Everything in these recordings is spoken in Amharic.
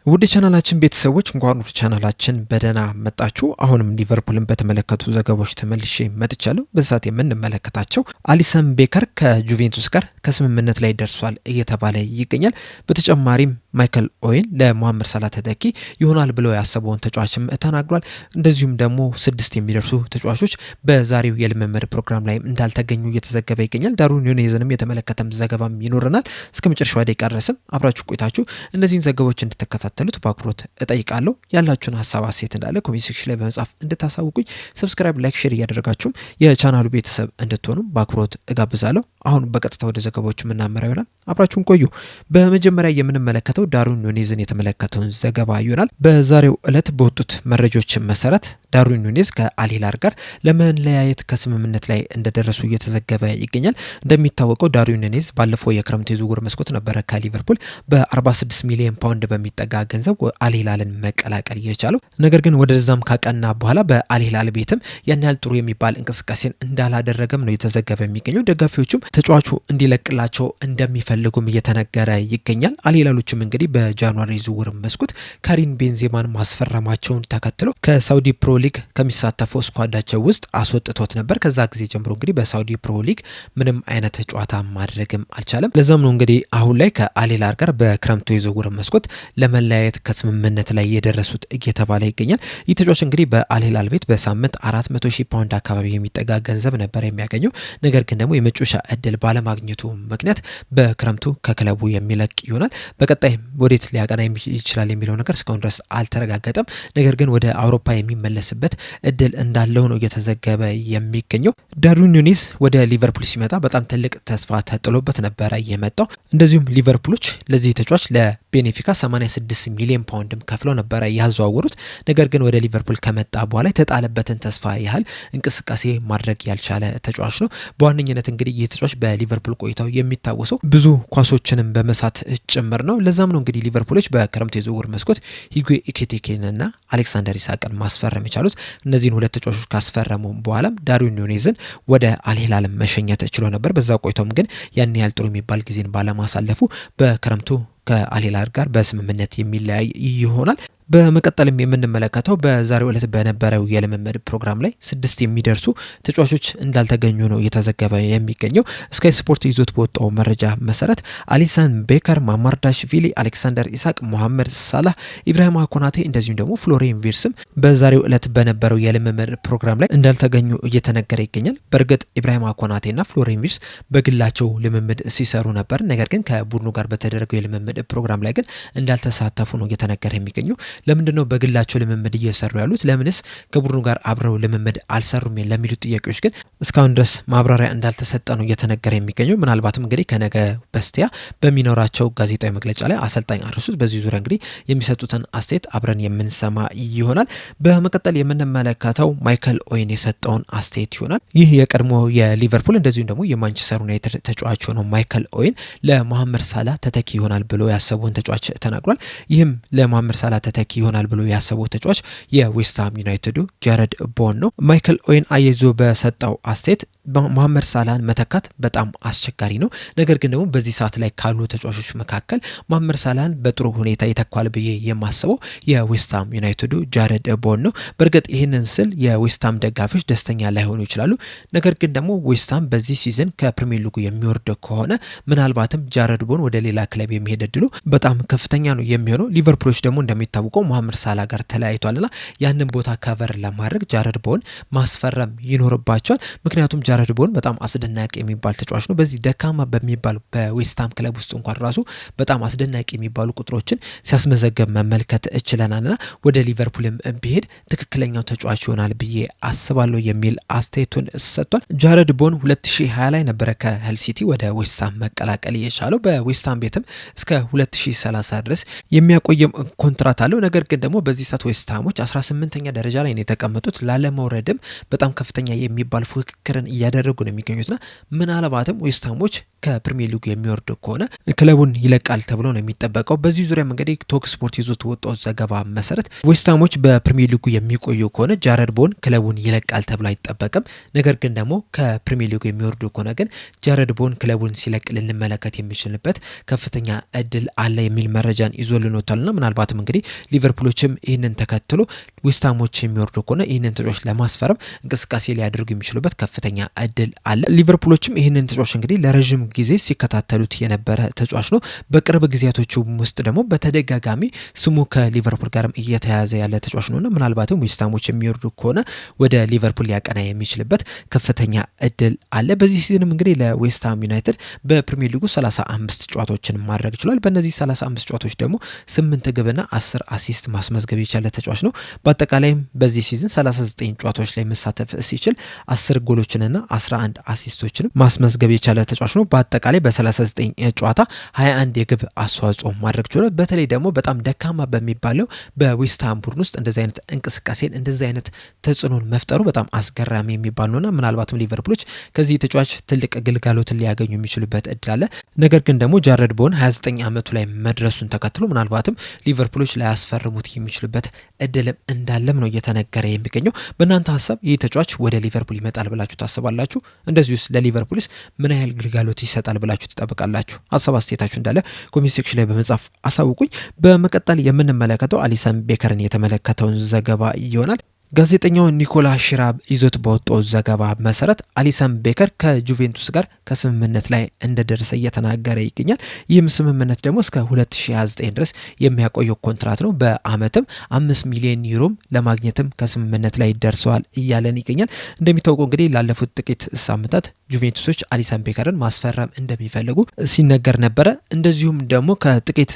ውድ ቻናላችን ቤተሰቦች እንኳን ወደ ቻናላችን በደህና መጣችሁ። አሁንም ሊቨርፑልን በተመለከቱ ዘገባዎች ተመልሼ መጥቻለሁ። በዛት የምንመለከታቸው አሊሰን ቤከር ከጁቬንቱስ ጋር ከስምምነት ላይ ደርሷል እየተባለ ይገኛል። በተጨማሪም ማይከል ኦዌን ለሞሐመድ ሳላህ ተተኪ ይሆናል ብለው ያሰበውን ተጫዋችም ተናግሯል። እንደዚሁም ደግሞ 6 የሚደርሱ ተጫዋቾች በዛሬው የልምምድ ፕሮግራም ላይ እንዳልተገኙ እየተዘገበ ይገኛል። ዳርዊን ኑኔዝንም የተመለከተም ዘገባም ይኖረናል። እስከ መጨረሻው ደቂቃ ድረስም አብራችሁ ቆይታችሁ እነዚህን ዘገባዎች እንድትከታተሉት በአክብሮት እጠይቃለሁ። ያላችሁን ሀሳብ አስተያየት እንዳለ ኮሜንት ሴክሽን ላይ በመጻፍ እንድታሳውቁኝ፣ ሰብስክራይብ፣ ላይክ፣ ሼር እያደረጋችሁም የቻናሉ ቤተሰብ እንድትሆኑ በአክብሮት እጋብዛለሁ። አሁን በቀጥታ ወደ ዘገባዎች የምናመራ ይሆናል። አብራችሁን ቆዩ። በመጀመሪያ የምንመለከተው ዳርዊን ኑኔዝን የተመለከተውን ዘገባ ይሆናል። በዛሬው ዕለት በወጡት መረጃዎች መሰረት ዳርዊን ኑኔዝ ከአል ሂላል ጋር ለመለያየት ከስምምነት ላይ እንደደረሱ እየተዘገበ ይገኛል። እንደሚታወቀው ዳርዊን ኑኔዝ ባለፈው የክረምት የዝውውር መስኮት ነበረ ከሊቨርፑል በ46 ሚሊዮን ፓውንድ በሚጠጋ ገንዘብ አል ሂላልን መቀላቀል የቻለው። ነገር ግን ወደዛም ካቀና በኋላ በአል ሂላል ቤትም ያን ያህል ጥሩ የሚባል እንቅስቃሴን እንዳላደረገም ነው የተዘገበ የሚገኘው። ደጋፊዎቹም ተጫዋቹ እንዲለቅላቸው እንደሚፈልጉም እየተነገረ ይገኛል። አል ሂላሎችም እንግዲህ በጃንዋሪ ዝውውር መስኮት ካሪም ቤንዜማን ማስፈረማቸውን ተከትሎ ከሳውዲ ፕሮ ሊግ ከሚሳተፈው ስኳዳቸው ውስጥ አስወጥቶት ነበር። ከዛ ጊዜ ጀምሮ እንግዲህ በሳውዲ ፕሮ ሊግ ምንም አይነት ጨዋታ ማድረግም አልቻለም። ለዛም ነው እንግዲህ አሁን ላይ ከአል ሂላል ጋር በክረምቱ የዝውውር መስኮት ለመለያየት ከስምምነት ላይ የደረሱት እየተባለ ይገኛል። ይህ ተጫዋች እንግዲህ በአል ሂላል ቤት በሳምንት 400,000 ፓውንድ አካባቢ የሚጠጋ ገንዘብ ነበር የሚያገኘው። ነገር ግን ደግሞ የመጮሻ እድል ባለማግኘቱ ምክንያት በክረምቱ ከክለቡ የሚለቅ ይሆናል። በቀጣይ ወዴት ሊያቀና ይችላል የሚለው ነገር እስካሁን ድረስ አልተረጋገጠም። ነገር ግን ወደ አውሮፓ የሚመለስበት እድል እንዳለው ነው እየተዘገበ የሚገኘው። ዳርዊን ኑኔዝ ወደ ሊቨርፑል ሲመጣ በጣም ትልቅ ተስፋ ተጥሎበት ነበረ የመጣው። እንደዚሁም ሊቨርፑሎች ለዚህ ተጫዋች ለቤኔፊካ 86 ሚሊዮን ፓውንድም ከፍለው ነበረ ያዘዋወሩት። ነገር ግን ወደ ሊቨርፑል ከመጣ በኋላ የተጣለበትን ተስፋ ያህል እንቅስቃሴ ማድረግ ያልቻለ ተጫዋች ነው። በዋነኝነት እንግዲህ ይህ ተጫዋች በሊቨርፑል ቆይታው የሚታወሰው ብዙ ኳሶችንም በመሳት ጭምር ነው። ለዛም ነው እንግዲህ ሊቨርፑሎች በክረምት የዝውውር መስኮት ሂጉዌ ኢኬቲኬንና አሌክሳንደር ኢሳቅን ማስፈረም የቻሉት። እነዚህን ሁለት ተጫዋቾች ካስፈረሙ በኋላም ዳርዊን ኑኔዝን ወደ አል ሂላል መሸኘት ችሎ ነበር። በዛ ቆይታውም ግን ያን ያህል ጥሩ የሚባል ጊዜን ባለማሳለፉ በክረምቱ ከአል ሂላል ጋር በስምምነት የሚለያይ ይሆናል። በመቀጠልም የምንመለከተው በዛሬው ዕለት በነበረው የልምምድ ፕሮግራም ላይ 6 የሚደርሱ ተጫዋቾች እንዳልተገኙ ነው እየተዘገበ የሚገኘው። ስካይ ስፖርት ይዞት በወጣው መረጃ መሰረት አሊሰን ቤከር፣ ማማርዳሽቪሊ፣ አሌክሳንደር ኢሳቅ፣ ሞሐመድ ሳላህ፣ ኢብራሂማ ኮናቴ እንደዚሁም ደግሞ ፍሎሪያን ቪርትስም በዛሬው ዕለት በነበረው የልምምድ ፕሮግራም ላይ እንዳልተገኙ እየተነገረ ይገኛል። በእርግጥ ኢብራሂማ ኮናቴና ፍሎሪያን ቪርትስ በግላቸው ልምምድ ሲሰሩ ነበር። ነገር ግን ከቡድኑ ጋር በተደረገው የልምምድ ፕሮግራም ላይ ግን እንዳልተሳተፉ ነው እየተነገረ የሚገኘው። ለምንድን ነው በግላቸው ልምምድ እየሰሩ ያሉት? ለምንስ ከቡድኑ ጋር አብረው ልምምድ አልሰሩም ለሚሉት ጥያቄዎች ግን እስካሁን ድረስ ማብራሪያ እንዳልተሰጠ ነው እየተነገረ የሚገኘው። ምናልባትም እንግዲህ ከነገ በስቲያ በሚኖራቸው ጋዜጣዊ መግለጫ ላይ አሰልጣኝ አርሱት በዚህ ዙሪያ እንግዲህ የሚሰጡትን አስተያየት አብረን የምንሰማ ይሆናል። በመቀጠል የምንመለከተው ማይከል ኦዌን የሰጠውን አስተያየት ይሆናል። ይህ የቀድሞ የሊቨርፑል እንደዚሁም ደግሞ የማንቸስተር ዩናይትድ ተጫዋች የሆነው ማይከል ኦዌን ለሞሐመድ ሳላህ ተተኪ ይሆናል ብሎ ያሰበውን ተጫዋች ተናግሯል። ይህም ለሞሐመድ ሳላህ ተተኪ ይሆናል ብሎ ያሰበው ተጫዋች የዌስትሃም ዩናይትዱ ጃረድ ቦወን ነው። ማይከል ኦዌን አያይዞ በሰጠው አስተያየት ሞሐመድ ሳላህን መተካት በጣም አስቸጋሪ ነው። ነገር ግን ደግሞ በዚህ ሰዓት ላይ ካሉ ተጫዋቾች መካከል ሞሐመድ ሳላህን በጥሩ ሁኔታ ይተኳል ብዬ የማስበው የዌስትሃም ዩናይትዱ ጃረድ ቦወን ነው። በእርግጥ ይህንን ስል የዌስትሃም ደጋፊዎች ደስተኛ ላይሆኑ ይችላሉ። ነገር ግን ደግሞ ዌስትሃም በዚህ ሲዝን ከፕሪሚየር ሊጉ የሚወርድ ከሆነ ምናልባትም ጃረድ ቦወን ወደ ሌላ ክለብ የሚሄድ እድሉ በጣም ከፍተኛ ነው የሚሆነው። ሊቨርፑሎች ደግሞ እንደሚታወቀው ሞሐመድ ሳላህ ጋር ተለያይቷልና ያንን ቦታ ከቨር ለማድረግ ጃረድ ቦወን ማስፈረም ይኖርባቸዋል። ምክንያቱም ጃረድ ቦወን በጣም አስደናቂ የሚባል ተጫዋች ነው። በዚህ ደካማ በሚባል በዌስትሃም ክለብ ውስጥ እንኳን ራሱ በጣም አስደናቂ የሚባሉ ቁጥሮችን ሲያስመዘገብ መመልከት እችለናልና ወደ ሊቨርፑልም ቢሄድ ትክክለኛው ተጫዋች ይሆናል ብዬ አስባለሁ የሚል አስተያየቱን ሰጥቷል። ጃረድ ቦወን 2020 ላይ ነበረ ከሄል ሲቲ ወደ ዌስትሃም መቀላቀል የቻለው። በዌስትሃም ቤትም እስከ 2030 ድረስ የሚያቆየም ኮንትራት አለው። ነገር ግን ደግሞ በዚህ ሰዓት ዌስትሃሞች 18ኛ ደረጃ ላይ ነው የተቀመጡት። ላለመውረድም በጣም ከፍተኛ የሚባል ፉክክርን እያደረጉ ነው የሚገኙትና ምናልባትም ዌስትሃሞች ከፕሪሚየር ሊጉ የሚወርድ ከሆነ ክለቡን ይለቃል ተብሎ ነው የሚጠበቀው። በዚህ ዙሪያም እንግዲህ ቶክ ስፖርት ይዞት ወጣው ዘገባ መሰረት ዌስትሃሞች በፕሪሚየር ሊጉ የሚቆዩ ከሆነ ጃረድ ቦወን ክለቡን ይለቃል ተብሎ አይጠበቅም። ነገር ግን ደግሞ ከፕሪሚየር ሊጉ የሚወርዱ ከሆነ ግን ጃረድ ቦወን ክለቡን ሲለቅ ልንመለከት የሚችልበት ከፍተኛ እድል አለ የሚል መረጃን ይዞልን ወጥቷልና ምናልባትም እንግዲህ ሊቨርፑሎችም ይህንን ተከትሎ ዌስትሃሞች የሚወርዱ ከሆነ ይህንን ተጫዋች ለማስፈረም እንቅስቃሴ ሊያደርጉ የሚችሉበት ከፍተኛ እድል አለ። ሊቨርፑሎችም ይህንን ተጫዋች እንግዲህ ለረዥም ጊዜ ሲከታተሉት የነበረ ተጫዋች ነው። በቅርብ ጊዜያቶቹ ውስጥ ደግሞ በተደጋጋሚ ስሙ ከሊቨርፑል ጋርም እየተያዘ ያለ ተጫዋች ነውና ምናልባትም ዌስትሃሞች የሚወርዱ ከሆነ ወደ ሊቨርፑል ሊያቀና የሚችልበት ከፍተኛ እድል አለ። በዚህ ሲዝንም እንግዲህ ለዌስትሃም ዩናይትድ በፕሪሚየር ሊጉ 35 ጨዋታዎችን ማድረግ ችሏል። በእነዚህ 35 ጨዋታዎች ደግሞ 8 ግብና 10 አሲስት ማስመዝገብ የቻለ ተጫዋች ነው። በአጠቃላይም በዚህ ሲዝን 39 ጨዋታዎች ላይ መሳተፍ ሲችል 10 ጎሎችንና 11 አሲስቶችን ማስመዝገብ የቻለ ተጫዋች ነው። በአጠቃላይ በ39 ጨዋታ 21 የግብ አስተዋጽኦ ማድረግ ችሏል። በተለይ ደግሞ በጣም ደካማ በሚባለው በዌስትሃም ቡድን ውስጥ እንደዚህ አይነት እንቅስቃሴን እንደዚህ አይነት ተጽዕኖን መፍጠሩ በጣም አስገራሚ የሚባል ነውና ምናልባትም ሊቨርፑሎች ከዚህ ተጫዋች ትልቅ ግልጋሎትን ሊያገኙ የሚችሉበት እድል አለ። ነገር ግን ደግሞ ጃረድ ቦወን 29 ዓመቱ ላይ መድረሱን ተከትሎ ምናልባትም ሊቨርፑሎች ላያስፈርሙት የሚችሉበት እድልም እንዳለም ነው እየተነገረ የሚገኘው። በእናንተ ሀሳብ ይህ ተጫዋች ወደ ሊቨርፑል ይመጣል ብላችሁ ታስባላችሁ? እንደዚሁስ ለሊቨርፑልስ ምን ያህል ግልጋሎት ይሰጣል ብላችሁ ትጠብቃላችሁ? ሀሳብ አስተያየታችሁ እንዳለ ኮሜንት ሴክሽን ላይ በመጻፍ አሳውቁኝ። በመቀጠል የምንመለከተው አሊሰን ቤከርን የተመለከተውን ዘገባ ይሆናል። ጋዜጠኛው ኒኮላ ሽራብ ይዞት በወጣው ዘገባ መሰረት አሊሰን ቤከር ከጁቬንቱስ ጋር ከስምምነት ላይ እንደደረሰ እየተናገረ ይገኛል። ይህም ስምምነት ደግሞ እስከ 2029 ድረስ የሚያቆየው ኮንትራት ነው። በአመትም 5 ሚሊዮን ዩሮም ለማግኘትም ከስምምነት ላይ ደርሰዋል እያለን ይገኛል። እንደሚታወቀው እንግዲህ ላለፉት ጥቂት ሳምንታት ጁቬንቱሶች አሊሰን ቤከርን ማስፈረም እንደሚፈልጉ ሲነገር ነበረ። እንደዚሁም ደግሞ ከጥቂት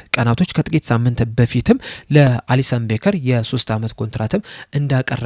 ሳምንት በፊትም ለአሊሰን ቤከር የ3 ዓመት ኮንትራትም እንዳቀረቡለትም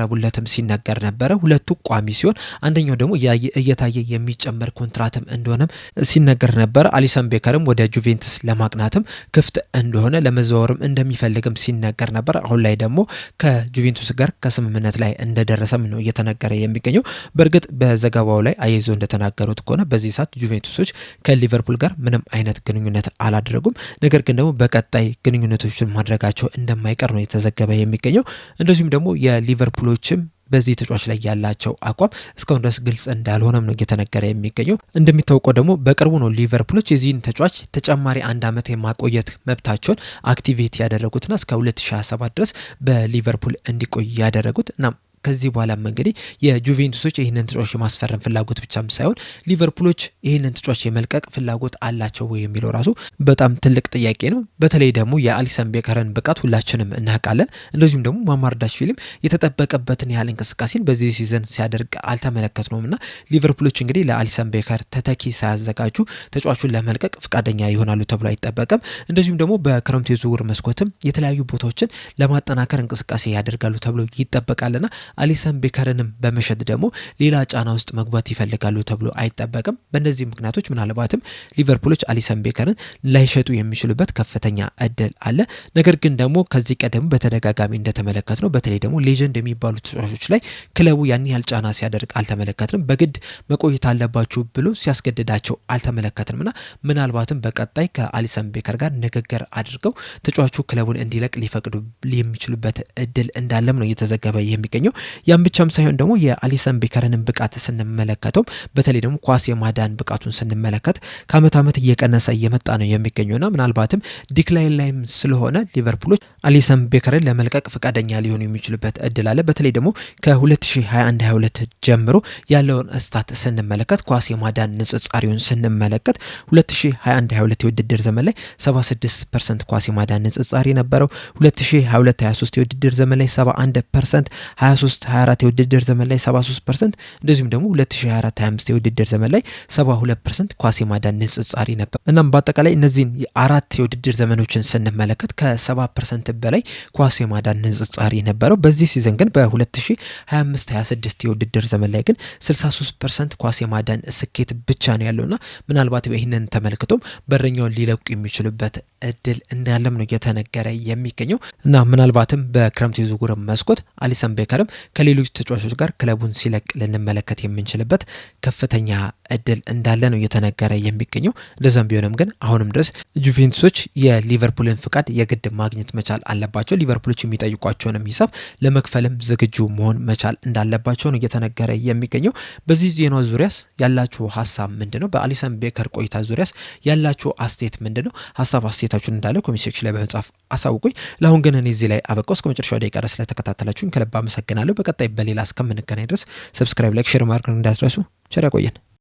ሲነገር ነበረ። ሁለቱ ቋሚ ሲሆን አንደኛው ደግሞ እየታየ የሚጨመር ኮንትራትም እንደሆነም ሲነገር ነበረ። አሊሰን ቤከርም ወደ ጁቬንቱስ ለማቅናትም ክፍት እንደሆነ ለመዘዋወርም እንደሚፈልግም ሲነገር ነበር። አሁን ላይ ደግሞ ከጁቬንቱስ ጋር ከስምምነት ላይ እንደደረሰም ነው እየተነገረ የሚገኘው። በእርግጥ በዘገባው ላይ አያይዞ እንደተናገሩት ከሆነ በዚህ ሰዓት ጁቬንቱሶች ከሊቨርፑል ጋር ምንም አይነት ግንኙነት አላደረጉም። ነገር ግን ደግሞ በቀጣይ ግንኙነቶችን ማድረጋቸው እንደማይቀር ነው የተዘገበ የሚገኘው። እንደዚሁም ደግሞ የሊቨርፑሎችም በዚህ ተጫዋች ላይ ያላቸው አቋም እስካሁን ድረስ ግልጽ እንዳልሆነም ነው እየተነገረ የሚገኘው። እንደሚታወቀው ደግሞ በቅርቡ ነው ሊቨርፑሎች የዚህን ተጫዋች ተጨማሪ 1 ዓመት የማቆየት መብታቸውን አክቲቬት ያደረጉትና እስከ 2027 ድረስ በሊቨርፑል እንዲቆይ ያደረጉት እና ከዚህ በኋላም እንግዲህ የጁቬንቱሶች ይህንን ተጫዋች የማስፈረም ፍላጎት ብቻም ሳይሆን ሊቨርፑሎች ይህንን ተጫዋች የመልቀቅ ፍላጎት አላቸው ወይ የሚለው ራሱ በጣም ትልቅ ጥያቄ ነው። በተለይ ደግሞ የአሊሰን ቤከርን ብቃት ሁላችንም እናውቃለን። እንደዚሁም ደግሞ ማማርዳሽቪሊም የተጠበቀበትን ያህል እንቅስቃሴን በዚህ ሲዝን ሲያደርግ አልተመለከትነውም እና ሊቨርፑሎች እንግዲህ ለአሊሰን ቤከር ተተኪ ሳያዘጋጁ ተጫዋቹን ለመልቀቅ ፈቃደኛ ይሆናሉ ተብሎ አይጠበቅም። እንደዚሁም ደግሞ በክረምቱ የዝውውር መስኮትም የተለያዩ ቦታዎችን ለማጠናከር እንቅስቃሴ ያደርጋሉ ተብሎ ይጠበቃልና አሊሰን ቤከርንም በመሸጥ ደግሞ ሌላ ጫና ውስጥ መግባት ይፈልጋሉ ተብሎ አይጠበቅም። በእነዚህ ምክንያቶች ምናልባትም ሊቨርፑሎች አሊሰን ቤከርን ላይሸጡ የሚችሉበት ከፍተኛ እድል አለ። ነገር ግን ደግሞ ከዚህ ቀደም በተደጋጋሚ እንደተመለከትነው በተለይ ደግሞ ሌጀንድ የሚባሉ ተጫዋቾች ላይ ክለቡ ያን ያህል ጫና ሲያደርግ አልተመለከትንም። በግድ መቆየት አለባችሁ ብሎ ሲያስገድዳቸው አልተመለከትንምና ምናልባትም በቀጣይ ከአሊሰን ቤከር ጋር ንግግር አድርገው ተጫዋቹ ክለቡን እንዲለቅ ሊፈቅዱ የሚችሉበት እድል እንዳለም ነው እየተዘገበ የሚገኘው። ያም ብቻም ሳይሆን ደግሞ የአሊሰን ቤከርንን ብቃት ስንመለከተው በተለይ ደግሞ ኳስ የማዳን ብቃቱን ስንመለከት ከአመት ዓመት እየቀነሰ እየመጣ ነው የሚገኘውና ምናልባትም ዲክላይን ላይም ስለሆነ ሊቨርፑሎች አሊሰን ቤከርን ለመልቀቅ ፈቃደኛ ሊሆኑ የሚችሉበት እድል አለ። በተለይ ደግሞ ከ2021-22 ጀምሮ ያለውን ስታት ስንመለከት ኳስ የማዳን ንጽጻሪውን ስንመለከት 2021-22 የውድድር ዘመን ላይ 76% ኳስ የማዳን ንጽጻሪ ነበረው። 2022-23 የውድድር ዘመን ላይ 71%፣ 23-24 የውድድር ዘመን ላይ 73%፣ እንደዚሁም ደግሞ 2024-25 የውድድር ዘመን ላይ 72% ኳስ የማዳን ንጽጻሪ ነበር። እናም በአጠቃላይ እነዚህን የአራት የውድድር ዘመኖችን ስንመለከት ከ70% በላይ ኳስ የማዳን ንጽጻሪ ነበረው። በዚህ ሲዘን ግን በ2025-26 የውድድር ዘመን ላይ ግን 63% ኳስ የማዳን ስኬት ብቻ ነው ያለውና ምናልባት ይህንን ተመልክቶም በረኛውን ሊለቁ የሚችሉበት እድል እንዳለም ነው እየተነገረ የሚገኘው እና ምናልባትም በክረምት የዝውውር መስኮት አሊሰን ቤከርም ከሌሎች ተጫዋቾች ጋር ክለቡን ሲለቅ ልንመለከት የምንችልበት ከፍተኛ እድል እንዳለ ነው እየተነገረ የሚገኘው። እንደዛም ቢሆንም ግን አሁንም ድረስ ጁቬንቱሶች የሊቨርፑልን ፍቃድ የግድ ማግኘት መቻል አለባቸው። ሊቨርፑሎች የሚጠይቋቸውንም ሂሳብ ለመክፈልም ዝግጁ መሆን መቻል እንዳለባቸው ነው እየተነገረ የሚገኘው። በዚህ ዜና ዙሪያስ ያላችሁ ሀሳብ ምንድነው? በአሊሰን ቤከር ቆይታ ዙሪያስ ያላችሁ አስተያየት ምንድነው? ሀሳብ አስተያየታችሁን እንዳለ ኮሜንት ሴክሽን ላይ በመጻፍ አሳውቁኝ። ለአሁን ግን እኔ እዚህ ላይ አበቃው። እስከ መጨረሻው ደቂቃ ድረስ ስለተከታተላችሁኝ ከልብ አመሰግናለሁ። በቀጣይ በሌላ እስከምንገናኝ ድረስ ሰብስክራይብ፣ ላይክ፣ ሼር ማድረግ እንዳትረሱ። ቸር ያቆየን።